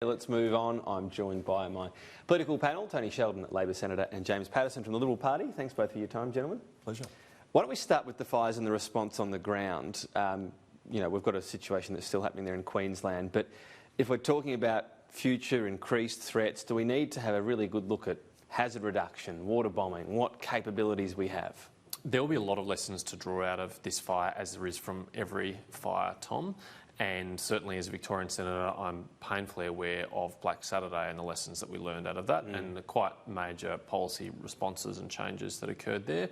Let's move on. I'm joined by my political panel, Tony Sheldon, Labor Senator, and James Paterson from the Liberal Party. Thanks both for your time, gentlemen. Pleasure. Why don't we start with the fires and the response on the ground? We've got a situation that's still happening there in Queensland, but if we're talking about future increased threats, do we need to have a really good look at hazard reduction, water bombing, what capabilities we have? There will be a lot of lessons to draw out of this fire, as there is from every fire, Tom. And certainly as a Victorian Senator, I'm painfully aware of Black Saturday and the lessons that we learned out of that and the quite major policy responses and changes that occurred there.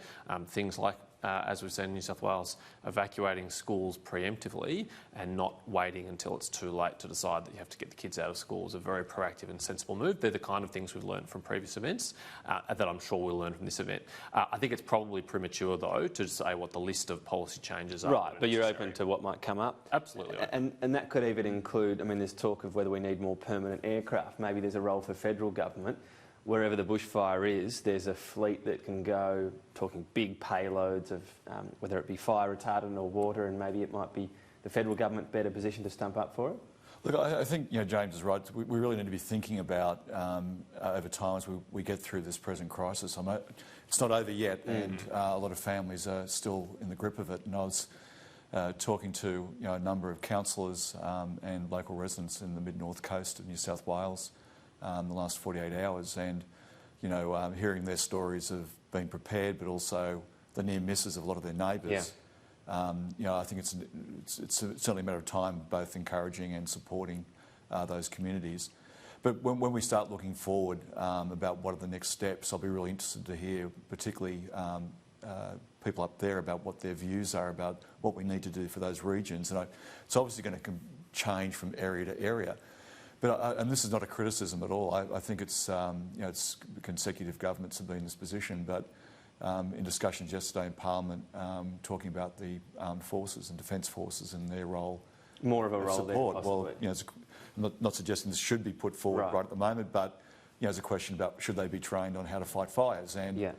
Things like, as we've seen in New South Wales, evacuating schools preemptively and not waiting until it's too late to decide that you have to get the kids out of school is a very proactive and sensible move. They're the kind of things we've learned from previous events that I'm sure we'll learn from this event. I think it's probably premature, though, to say what the list of policy changes are. Right, but you're open to what might come up? Absolutely. And that could even include, there's talk of whether we need more permanent aircraft. Maybe there's a role for federal government. Wherever the bushfire is, there's a fleet that can go, talking big payloads of whether it be fire retardant or water, and maybe it might be the federal government better positioned to stump up for it? Look, I think James is right. We really need to be thinking about over time as we get through this present crisis. It's not over yet, and a lot of families are still in the grip of it. And I was talking to a number of councillors and local residents in the mid-north coast of New South Wales the last 48 hours, and hearing their stories of being prepared, but also the near misses of a lot of their neighbours. I think it's certainly a matter of time, both encouraging and supporting those communities. But when we start looking forward about what are the next steps, I'll be really interested to hear, particularly people up there, about what their views are about what we need to do for those regions. And it's obviously going to change from area to area. But and this is not a criticism at all. I think it's consecutive governments have been in this position. But in discussions yesterday in Parliament, talking about the armed forces and defence forces and their role, more of a role support. There, possibly. Well, I'm not suggesting this should be put forward right at the moment, but there's a question about should they be trained on how to fight fires, and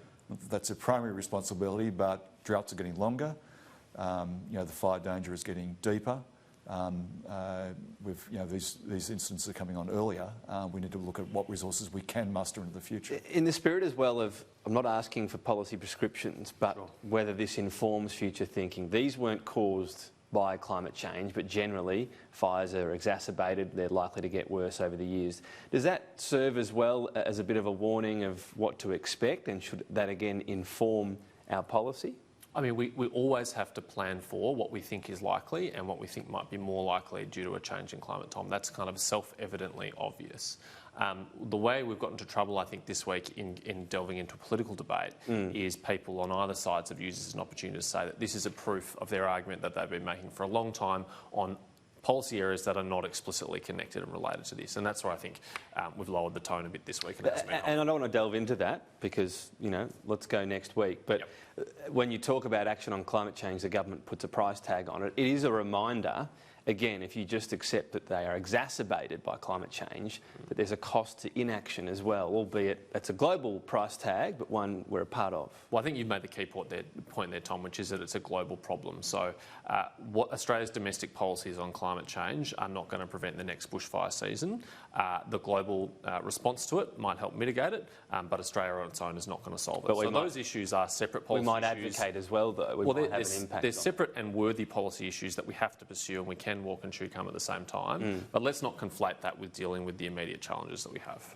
that's a primary responsibility. But droughts are getting longer. The fire danger is getting deeper. These incidents are coming on earlier. We need to look at what resources we can muster into the future. In the spirit as well of, I'm not asking for policy prescriptions, but whether this informs future thinking. These weren't caused by climate change, but generally fires are exacerbated. They're likely to get worse over the years. Does that serve as well as a bit of a warning of what to expect, and should that again inform our policy? We always have to plan for what we think is likely and what we think might be more likely due to a change in climate, Tom. That's kind of self-evidently obvious. The way we've got into trouble, I think, this week in delving into a political debate is people on either sides have used this as an opportunity to say that this is a proof of their argument that they've been making for a long time on policy areas that are not explicitly connected and related to this. And that's where I think we've lowered the tone a bit this week. And I don't want to delve into that because, let's go next week. But when you talk about action on climate change, the government puts a price tag on it. It is a reminder, again, if you just accept that they are exacerbated by climate change, that there's a cost to inaction as well, albeit it's a global price tag, but one we're a part of. Well, I think you've made the key point there, Tom, which is that it's a global problem. So what Australia's domestic policies on climate change are not going to prevent the next bushfire season. The global response to it might help mitigate it, but Australia on its own is not going to solve it. So those issues are separate policy issues. We might advocate as well, though. There's separate and worthy policy issues that we have to pursue, and we can walk and chew gum at the same time. But let's not conflate that with dealing with the immediate challenges that we have.